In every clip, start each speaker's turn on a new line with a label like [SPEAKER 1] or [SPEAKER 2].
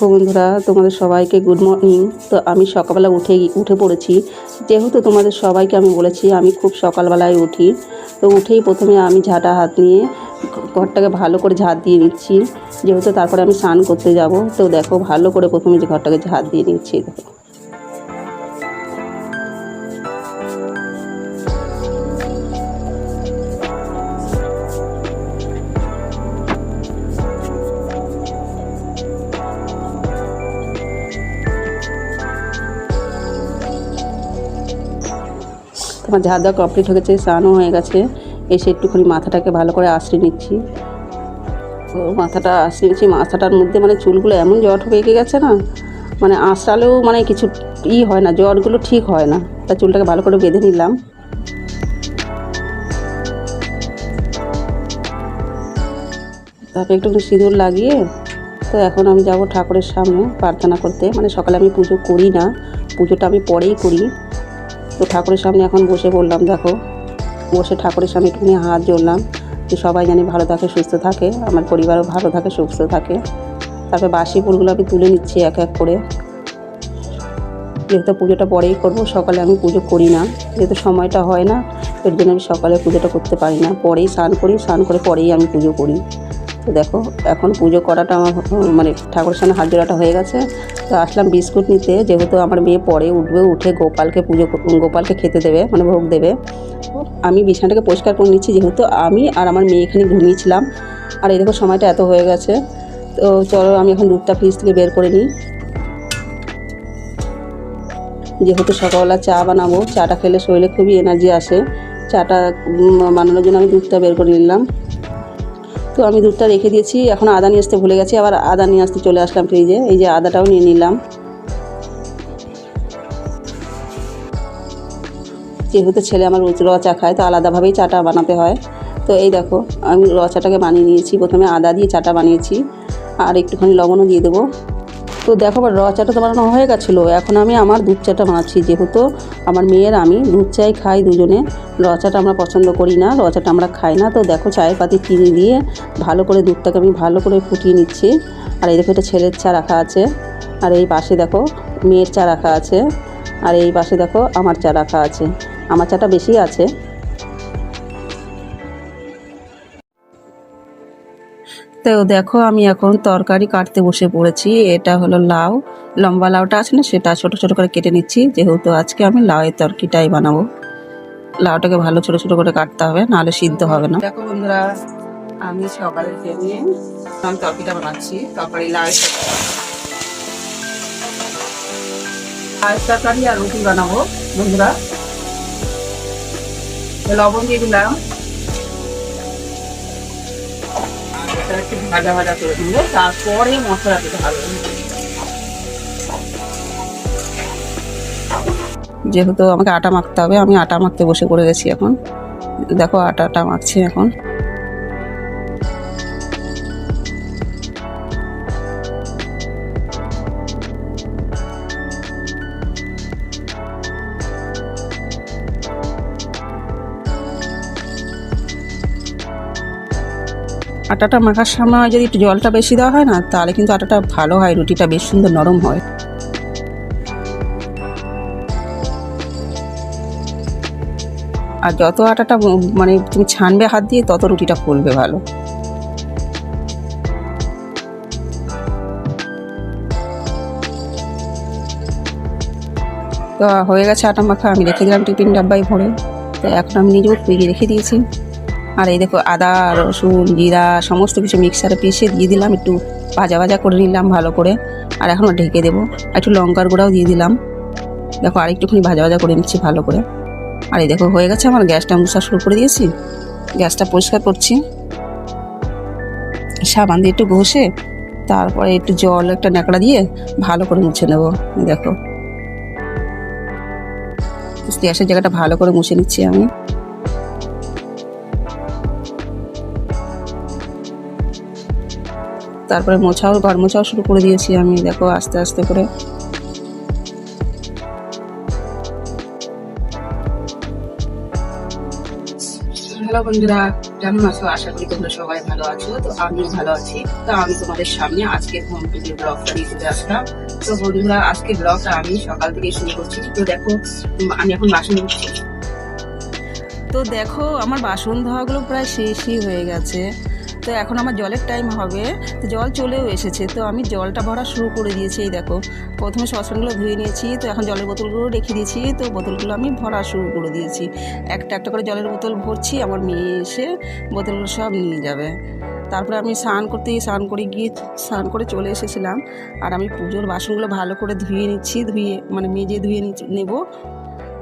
[SPEAKER 1] দেখো বন্ধুরা, তোমাদের সবাইকে গুড মর্নিং। তো আমি সকালবেলা উঠে পড়েছি। যেহেতু তোমাদের সবাইকে আমি বলেছি আমি খুব সকালবেলায় উঠি, তো উঠেই প্রথমে আমি ঝাঁটা হাত নিয়ে ঘরটাকে ভালো করে ঝাঁট দিয়ে নিচ্ছি। যেহেতু তারপরে আমি স্নান করতে যাব, তো দেখো ভালো করে প্রথমে যে ঘরটাকে ঝাঁট দিয়ে নিচ্ছি। দেখো তোমার ঝাঁট দেওয়া কমপ্লিট হয়ে গেছে, স্নানও হয়ে গেছে। এসে একটুখানি মাথাটাকে ভালো করে আঁচড়ে নিচ্ছি। তো মাথাটা আঁচড়ে নিচ্ছি, মাথাটার মধ্যে মানে চুলগুলো এমন জট পেকে গেছে না, মানে আঁচড়ালেও মানে কিছু হয় না, জটগুলো ঠিক হয় না। তা চুলটাকে ভালো করে বেঁধে নিলাম। তারপরে একটু সিঁদুর লাগিয়ে তো এখন আমি যাব ঠাকুরের সামনে প্রার্থনা করতে। মানে সকালে আমি পুজো করি না, পুজোটা আমি পরেই করি। তো ঠাকুরের সামনে এখন বসে পড়লাম। দেখো বসে ঠাকুরের সামনে একটুখানি হাত জড়লাম যে সবাই জানি ভালো থাকে, সুস্থ থাকে, আমার পরিবারও ভালো থাকে, সুস্থ থাকে। তারপরে বাসি ফুলগুলো আমি তুলে নিচ্ছি এক এক করে। যেহেতু পুজোটা পরেই করব, সকালে আমি পুজো করি না, যেহেতু সময়টা হয় না, এর জন্য আমি সকালে পুজোটা করতে পারি না। পরেই স্নান করি, স্নান করে পরেই আমি পুজো করি। তো দেখো এখন পুজো করাটা আমার মানে ঠাকুরের সামনে হাত জোড়াটা হয়ে গেছে। তো আসলাম বিস্কুট নিতে, যেহেতু আমার মেয়ে পরে উঠবে, উঠে গোপালকে খেতে দেবে, মানে ভোগ দেবে। আমি বিছানাটাকে পরিষ্কার করে নিচ্ছি, যেহেতু আমি আর আমার মেয়ে এখানে ঘুমিয়েছিলাম। আর এই দেখো সময়টা এত হয়ে গেছে। তো চলো আমি এখন দুধটা ফ্রিজ থেকে বের করে নিই। যেহেতু সকালবেলা চা বানাবো, চাটা খেলে শরীরে খুবই এনার্জি আসে। চাটা বানানোর জন্য আমি দুধটা বের করে নিলাম। তো আমি দুধটা রেখে দিয়েছি, এখন আদা নিয়ে আসতে ভুলে গেছি, আবার আদা নিয়ে আসতে চলে আসলাম ফ্রিজে। এই যে আদাটাও নিয়ে নিলাম। যেহেতু ছেলে আমার র চা খায়, তো আলাদাভাবেই চাটা বানাতে হয়। তো এই দেখো আমি র চাটাকে বানিয়ে নিয়েছি। প্রথমে আদা দিয়ে চাটা বানিয়েছি, আর একটুখানি লবণও দিয়ে দেবো। তো দেখো আবার র চাটা তো বানানো হয়ে গেছিলো, এখন আমি আমার দুধ চাটা বানাচ্ছি। যেহেতু আমার মেয়ের আমি দুধ চাই খাই দুজনে, র চাটা আমরা পছন্দ করি না, র চাটা আমরা খাই না। তো দেখো চায়ের পাতি চিনি দিয়ে ভালো করে দুধটাকে আমি ভালো করে ফুটিয়ে নিচ্ছি। আর এই দেখো এটা ছেলের চা রাখা আছে, আর এই পাশে দেখো মেয়ের চা রাখা আছে, আর এই পাশে দেখো আমার চা রাখা আছে। আমার চাটা বেশি আছে। তো দেখো আমি এখন তরকারি কাটতে বসে পড়েছি। এটা হলো লাউ, লম্বা লাউটা আছে না, সেটা ছোট ছোট করে কেটে নিচ্ছি। যেহেতু আজকে আমি লাউয়ের তরকারিটাই বানাবো, লাউটাকে ভালো ছোট ছোট করে কাটতে হবে, নাহলে সিদ্ধ হবে না। দেখো বন্ধুরা, আমি সকালে নিয়ে আমি তরকারিটা বানাচ্ছি। তরকারি লাউয়ের তরকারি আর রুটি বানাবো বন্ধুরা। লবণ দিয়ে দিলাম, একটু ভাজা ভাজা করে দেবো, তারপরে মশলা দিতে হবে। যেহেতু আমাকে আটা মাখতে হবে, আমি আটা মাখতে বসে পড়ে গেছি এখন। দেখো আটাটা মাখছি এখন। আটাটা মাখার সময় যদি একটু জলটা বেশি দেওয়া হয় না, তাহলে কিন্তু আটাটা ভালো হয়, রুটিটা বেশ সুন্দর নরম হয়। আর যত আটাটা মানে তুমি ছানবে হাত দিয়ে, তত রুটিটা ফুলবে ভালো। তো হয়ে গেছে আটা মাখা, আমি রেখে দিলাম টিফিন ডাব্বায় ভরে। তো এখন আমি নিজেও তৈরি রেখে দিয়েছি। আর এই দেখো আদা রসুন জিরা সমস্ত কিছু মিক্সারে পিষে দিয়ে দিলাম, একটু ভাজা ভাজা করে নিলাম ভালো করে। আর এখন ঢেকে দেবো, একটু লঙ্কার গুঁড়াও দিয়ে দিলাম। দেখো আর একটুখানি ভাজা ভাজা করে নিচ্ছি ভালো করে। আর এই দেখো হয়ে গেছে, আমার গ্যাসটা মুছা শুরু করে দিয়েছি। গ্যাসটা পরিষ্কার করছি সাবান দিয়ে একটু ঘষে, তারপরে একটু জল একটা ন্যাকড়া দিয়ে ভালো করে মুছে নেবো। দেখো গ্যাসের জায়গাটা ভালো করে মুছে নিচ্ছি আমি। তারপরে ঘর মোছাও শুরু করে দিয়েছি আমি। দেখো আস্তে আস্তে করে হ্যালো বন্ধুরা, কেমন আছো? আশা করি তোমরা সবাই ভালো আছো। তো আমিও ভালো আছি। তো আমি তোমাদের সামনে আজকে হোম টুর ব্লগটা নিয়ে চলে আসলাম। তো বন্ধুরা, আজকে ব্লগটা আমি সকাল থেকে শুরু করছি। তো দেখো, আমি এখন বাসন ধুচ্ছি। তো দেখো, আমার বাসন ধোয়াগুলো প্রায় শেষই হয়ে গেছে। তো এখন আমার জলের টাইম হবে, তো জল চলেও এসেছে। তো আমি জলটা ভরা শুরু করে দিয়েছি। এই দেখো, প্রথমে সসপ্যানগুলো ধুয়ে নিয়েছি, তো এখন জলের বোতলগুলো রেখে দিয়েছি। তো বোতলগুলো আমি ভরা শুরু করে দিয়েছি। একটা একটা করে জলের বোতল ভরছি, আমার মেয়ে এসে বোতলগুলো সব নিয়ে যাবে। তারপরে আমি স্নান করে গিয়ে স্নান করে চলে এসেছিলাম। আর আমি পুজোর বাসনগুলো ভালো করে ধুয়ে নিচ্ছি, মেজে ধুয়ে নেব।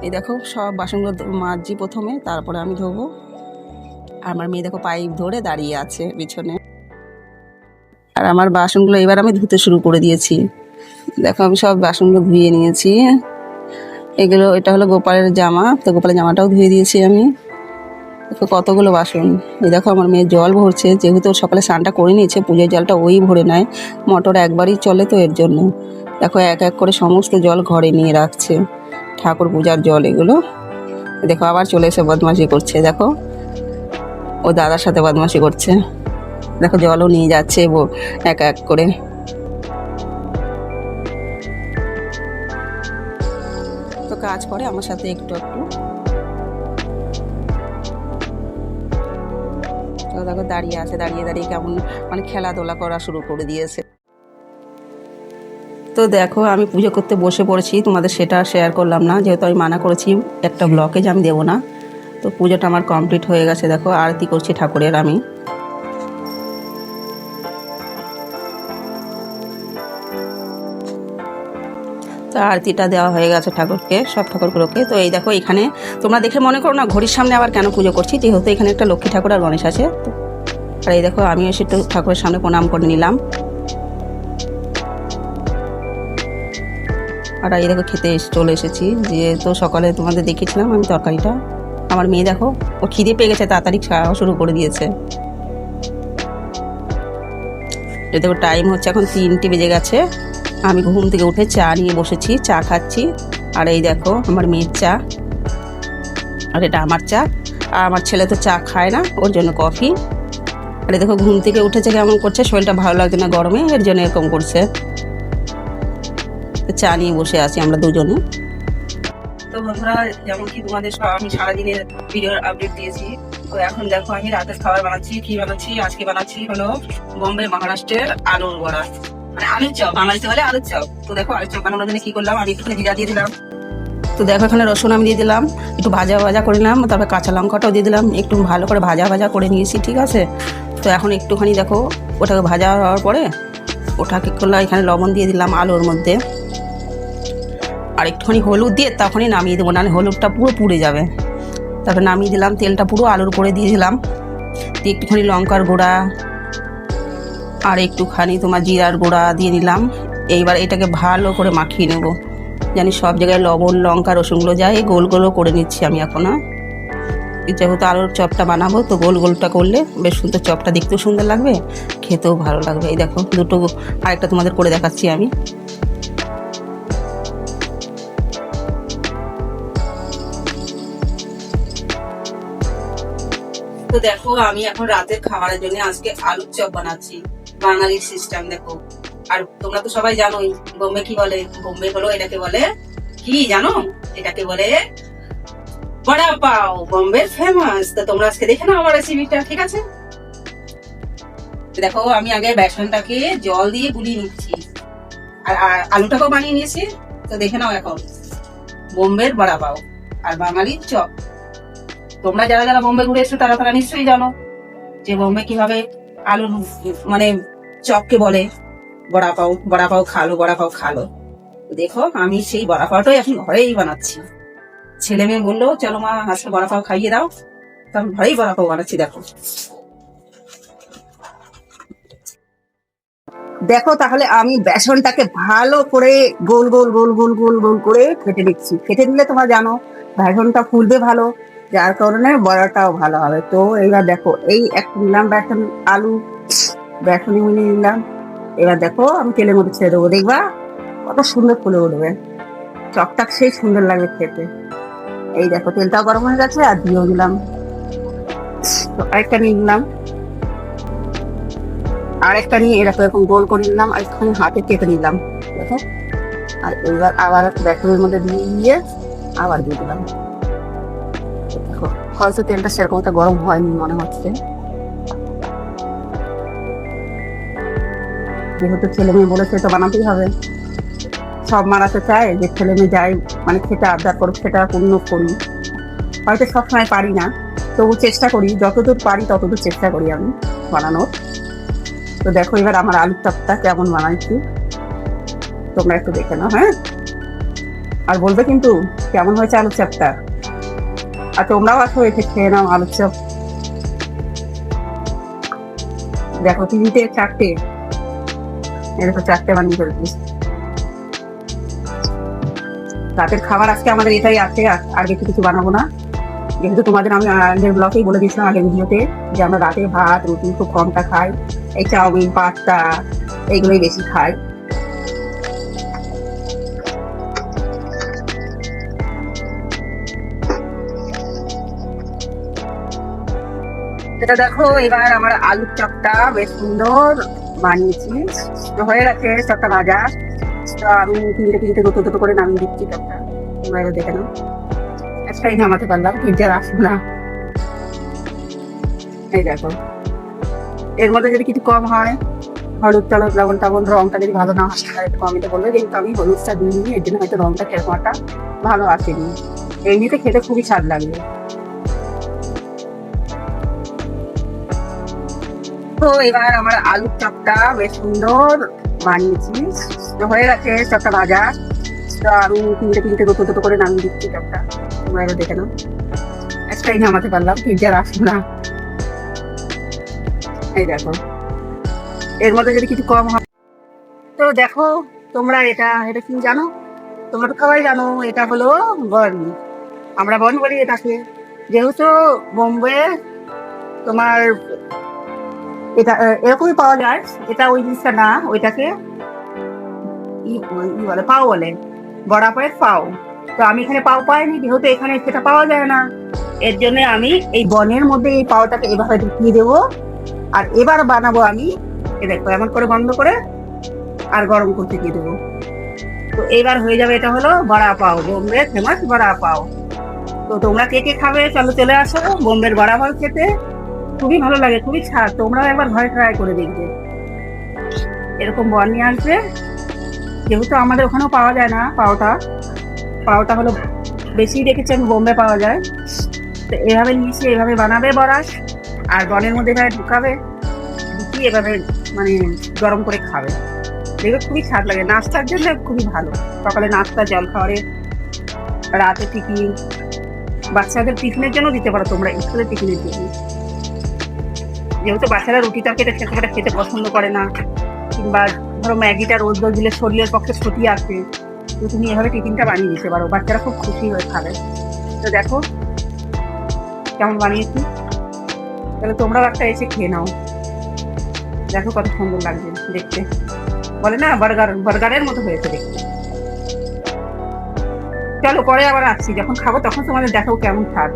[SPEAKER 1] এই দেখো, সব বাসনগুলো মাজছি প্রথমে, তারপরে আমি ধোবো। আমার মেয়ে দেখো পাইপ ধরে দাঁড়িয়ে আছে পিছনে। আর আমার বাসনগুলো এবার আমি ধুতে শুরু করে দিয়েছি। দেখো, আমি সব বাসনগুলো ধুয়ে নিয়েছি। এটা হলো গোপালের জামা, তো গোপালের জামাটাও ধুয়ে দিয়েছি আমি। দেখো কতগুলো বাসন। এই দেখো, আমার মেয়ে জল ভরছে, যেহেতু সকালে স্নানটা করে নিয়েছে, পুজোর জলটা ওই ভরে নেয়। মোটর একবারই চলে, তো এর জন্য দেখো এক এক করে সমস্ত জল ঘরে নিয়ে রাখছে, ঠাকুর পূজার জল এগুলো। দেখো আবার চলে এসে বদমাশি করছে। দেখো, ও দাদার সাথে বদমাশি করছে। দেখো জলও নিয়ে যাচ্ছে এক এক করে। তো কাজ করে আমার সাথে একটু একটু। তো দেখো দাঁড়িয়ে আছে, দাঁড়িয়ে দাঁড়িয়ে কেমন মানে খেলাধুলা করা শুরু করে দিয়েছে। তো দেখো, আমি পুজো করতে বসে পড়েছি, তোমাদের সেটা শেয়ার করলাম না, যেহেতু আমি মানা করেছি একটা ব্লকেজ আমি দেবো না। তো পুজোটা আমার কমপ্লিট হয়ে গেছে। দেখো আরতি করছি ঠাকুরের আমি। তো আরতিটা দেওয়া হয়ে গেছে ঠাকুরকে, সব ঠাকুরগুলোকে। তো এই দেখো, এখানে তোমরা দেখে মনে করো না ঘড়ির সামনে আবার কেন পুজো করছি, যেহেতু এখানে একটা লক্ষ্মী ঠাকুর আর গণেশ আছে। তো আর এই দেখো, আমি এসে একটু ঠাকুরের সামনে প্রণাম করে নিলাম। আর এই দেখো, খেতে চলে এসেছি। তো সকালে তোমাদের দেখিয়েছিলাম আমি তরকারিটা। আমার মেয়ে দেখো, ও খিদে পেয়ে গেছে, তাড়াতাড়ি খাওয়া শুরু করে দিয়েছে। এই দেখো, টাইম হচ্ছে এখন 3টে বেজে গেছে। আমি ঘুম থেকে উঠে চা নিয়ে বসেছি, চা খাচ্ছি। আর এই দেখো, আমার মেয়ের চা, আর এটা আমার চা। আর আমার ছেলে তো চা খায় না, ওর জন্য কফি। আর দেখো, ঘুম থেকে উঠেছে কেমন করছে, শরীরটা ভালো লাগছে না গরমে, এর জন্য এরকম করছে। চা নিয়ে বসে আছি আমরা দুজনে। তো বন্ধুরা, যেমন কি তোমাদের আমি সারাদিনের ভিডিওর আপডেট দিয়েছি। তো এখন দেখো, আমি রাতের খাবার বানাচ্ছি। কি বানাচ্ছি? আজকে বানাচ্ছি হলো বোম্বে মহারাষ্ট্রের আলুর বড়া, মানে আলুর চপ, বাঙালিতে হলে আলুর চপ। তো দেখো, আলুর চপ বানানোর জন্য কি করলাম, আমি একটুখানি জিরা দিয়ে দিলাম। তো দেখো, এখানে রসুন আমি দিয়ে দিলাম, একটু ভাজা ভাজা করে নিলাম। তারপরে কাঁচা লঙ্কাটাও দিয়ে দিলাম, একটু ভালো করে ভাজা ভাজা করে নিয়েছি, ঠিক আছে। তো এখন একটুখানি দেখো, ওটাকে ভাজা হওয়ার পরে ওটাকে করলাম, এখানে লবণ দিয়ে দিলাম আলুর মধ্যে, আর একটুখানি হলুদ দিয়ে তখনই নামিয়ে দেবো, নাহলে হলুদটা পুরো পুড়ে যাবে। তারপরে নামিয়ে দিলাম, তেলটা পুরো আলুর উপরে দিয়ে দিলাম, দিয়ে একটুখানি লঙ্কার গুঁড়া আর একটুখানি তোমার জিরার গুঁড়া দিয়ে নিলাম। এইবার এটাকে ভালো করে মাখিয়ে নেব, জানি সব জায়গায় লবণ লঙ্কা রসুনগুলো যায়। গোল গোলও করে নিচ্ছি আমি এখন। যেহেতু আলুর চপটা বানাবো, তো গোল গোলটা করলে বেশ সুন্দর, চপটা দেখতেও সুন্দর লাগবে, খেতেও ভালো লাগবে। এই দেখো, দুটো আরেকটা তোমাদের করে দেখাচ্ছি আমি। তো দেখো, আমি এখন রাতের খাবারের জন্য আজকে আলুর চপ বানাচ্ছি, বাঙালির সিস্টেম। দেখো, আর তোমরা তো সবাই জানোই বোম্বে কি বলে। বোম্বে হলো, এটাকে বলে কি জানো, এটাকে বলে বড়া পাও, বোম্বের ফেমাস। তো তোমরা আজকে দেখে নাও আমার রেসিপিটা, ঠিক আছে। দেখো, আমি আগে বেসনটাকে জল দিয়ে গুলিয়ে নিচ্ছি, আর আলুটাকেও বানিয়ে নিয়েছি। তো দেখে নাও এখন, বোম্বের বড়া পাও আর বাঙালির চপ। তোমরা যারা যারা বোম্বে ঘুরে এসছো, তারা তারা নিশ্চয়ই জানো যে বোম্বে কিভাবে আলুর মানে চপকে বলে বড়া পাও। বড়া পাও খালো, বড়া পাও খালো। দেখো, আমি সেই বড়া পাওটাই এখন ঘরেই বানাচ্ছি। ছেলে মেয়ে বললো, চলো মা আজকে বড়া পাও খাইয়ে দাও, তো আমি ঘরেই বড়া পাও বানাচ্ছি। দেখো দেখো, তাহলে আমি বেসনটাকে ভালো করে গোল গোল গোল গোল গোল গোল করে ফেটে দিচ্ছি। ফেটে দিলে তোমরা জানো বেসনটা ফুলবে ভালো, যার কারণে বড়াটাও ভালো হবে। তো এইবার দেখো, এই একটা নিলাম বেসন, আলু বেসনে মিলিয়ে নিলাম। এবার দেখো, আমি তেলের মধ্যে ছেড়ে দেবো, দেখবা কত সুন্দর ফুলে উঠবে, চকটাক সেই সুন্দর লাগবে খেতে। এই দেখো, তেলটাও গরম হয়ে গেছে, আর দিয়েও দিলাম দেখো আরেকটা নিয়ে নিলাম, আরেকটা নিয়ে এরকম এরকম গোল করে নিলাম, আর একটুখানি হাতে কেটে নিলাম দেখো। আর এবার আবার ব্যাটারের মধ্যে দিয়ে আবার দিয়ে দিলাম। দেখো হয়তো তেলটা সেরকম একটা গরম হয়নি মনে হচ্ছে, যেহেতু ছেলে মেয়ে বলেছে তো বানাতেই হবে। সব মারাতে চায় যে ছেলে মেয়ে যাই মানে খেতে আবদার করুক, সেটা পূর্ণ করি। হয়তো সবসময় পারি না, তবু চেষ্টা করি, যতদূর পারি ততদূর চেষ্টা করি আমি বানানোর। তো দেখো এবার আমার আলুর চপটা কেমন বানাইছি তোমরা একটু দেখে নাও, হ্যাঁ? আর বলবে কিন্তু কেমন হয়েছে আলুর চপটা। আর তোমরাও আসো এসে খেয়ে নাও আলুর চপ। দেখো 3টে 4টে, এরকম 4টে বানিয়ে ফেলছি। রাতের খাবার আজকে আমাদের এটাই আছে, আর বেশি কিছু বানাবো না। যেহেতু তোমাদের আমি আগের ব্লগেই বলে দিয়েছিলাম, আগের ভিডিওতে, যে আমরা রাতে ভাত রুটি খুব কমটা খাই, এই চাউমিন পাস্তা এইগুলোই বেশি খাই। এটা দেখো এবার আমার আলুর চপটা বেশ সুন্দর বানিয়েছি, তো হয়ে গেছে চপটা ভাজা। তো আমি 3টে দুটো দুটো করে নামিয়ে দিচ্ছি চপটা, তোমরা এবার দেখে নাও। একটাই নামাতে পারলাম, 3টে আসবো না। এই দেখো এর মধ্যে যদি কিছু কম হয়, হলুদ টলুদ লবণ টবণ রংটা যদি ভালো না আসে তাহলে একটু কমিতে বলবে, কিন্তু আমি হলুদটা দিইনি, এর জন্য হয়তো রংটা সেরকম একটা ভালো আসেনি। এমনিতে খেতে খুবই স্বাদ লাগবে। তো এবার আমার আলুর চপটা বেশ সুন্দর বানিয়েছি, তো হয়ে গেছে চপটা ভাজা। তো আমি 3টে দুটো দুটো করে নামিয়ে দিচ্ছি চপটা, তোমরা এবার দেখে নাও। একটাই নামাতে পারলাম, 3টে আর আসবো না। এই দেখো এর মধ্যে যদি কিছু কম হয়, তো দেখো তোমরা এটা এটা কি জানো? তোমরা তো সবাই জানো এটা হলো বন, আমরা বন বলি এটাকে। যেহেতু বোম্বে তোমার এটা এরকমই পাওয়া যায়, এটা ওই জিনিসটা না, ওইটাকে বলে পাও বলে, বড়া পায়ের পাও। তো আমি এখানে পাও পাইনি, যেহেতু এখানে সেটা পাওয়া যায় না, এর জন্য আমি এই বনের মধ্যে এই পাওটাকে এভাবে ঢুকিয়ে দেবো। আর এবার বানাবো আমি, এ দেখো এমন করে বন্ধ করে আর গরম করতে দিয়ে দেবো। তো এবার হয়ে যাবে, এটা হলো বড়া পাও, বোম্বে ফেমাস বড়া পাও। তো তোমরা কে কে খাবে চলো চলে আসো বোম্বের বড়া পাও খেতে, খুবই ভালো লাগে, খুবই স্বাদ। তোমরাও একবার ঘরে ট্রাই করে দেখবে, এরকম বন নিয়ে আসবে। যেহেতু আমাদের ওখানেও পাওয়া যায় না পাওটা, পাওটা হলো বেশি দেখেছি আমি বোম্বে পাওয়া যায়। তো এভাবে নিয়েছি, এভাবে বানাবে বড়া, আর বনের মধ্যে এভাবে ঢুকাবে, ঢুকিয়ে এভাবে মানে গরম করে খাবে, দেখবে খুবই স্বাদ লাগে। নাস্তার জন্য খুবই ভালো, সকালে নাস্তা জল খাওয়ারে, রাতে টিফিন, বাচ্চাদের টিফিনের জন্য দিতে পারো তোমরা, স্কুলের টিফিনের জন্য। যেহেতু বাচ্চারা রুটি তরকারিটা খেতে পছন্দ করে না, কিংবা ধরো ম্যাগিটা রোজ রোজ দিলে শরীরের পক্ষে ক্ষতি আছে, তো তুমি এভাবে টিফিনটা বানিয়ে দিতে পারো, বাচ্চারা খুব খুশি হয়ে খাবে। তো দেখো কেমন বানিয়েছি, তাহলে তোমরাও একটা এসে খেয়ে নাও, দেখো কত সুন্দর লাগছে দেখতে, বলে না বার্গারের মতো হয়েছে দেখতে। চলো পরে আবার আসছি, যখন খাবো তখন তোমাদের দেখো কেমন স্বাদ।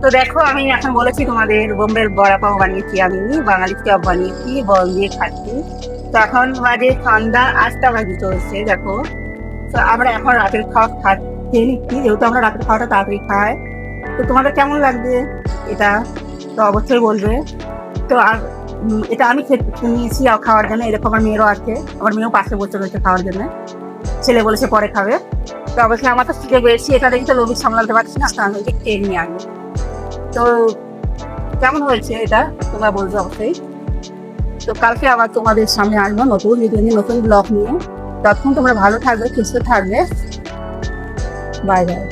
[SPEAKER 1] তো দেখো আমি এখন বলেছি তোমাদের বোম্বের বড়া পাও বানিয়েছি, আমি বাঙালি চপ বানিয়েছি, বল দিয়ে খাচ্ছি। তো এখন বাজে সন্ধ্যা 8টা বাজে চলছে দেখো। তো আমরা এখন রাতের খাওয়া খেয়ে নিচ্ছি, যেহেতু আমরা রাতের খাওয়াটা তাড়াতাড়ি খাই। তো তোমাদের কেমন লাগবে এটা তো অবশ্যই বলবে। তো আর এটা আমি নিয়েছি খাওয়ার জন্য, এরকম আমার মেয়েরও আছে, আমার মেয়েও পাশে বসে রয়েছে খাওয়ার জন্য, ছেলে বলেছে পরে খাবে। তো অবশ্যই আমার তো শিখে বেশি, এটা দেখি তো লোভী সামলাতে পারছি না, তাহলে খেয়ে নিয়ে আগে। তো কেমন হয়েছে এটা তোমরা বলছো অবশ্যই। তো কালকে আবার তোমাদের সামনে আসবো নতুন ভিডিও নিয়ে, নতুন ব্লগ নিয়ে। তখন তোমরা ভালো থাকবে, সুস্থ থাকবে, বাই বাই।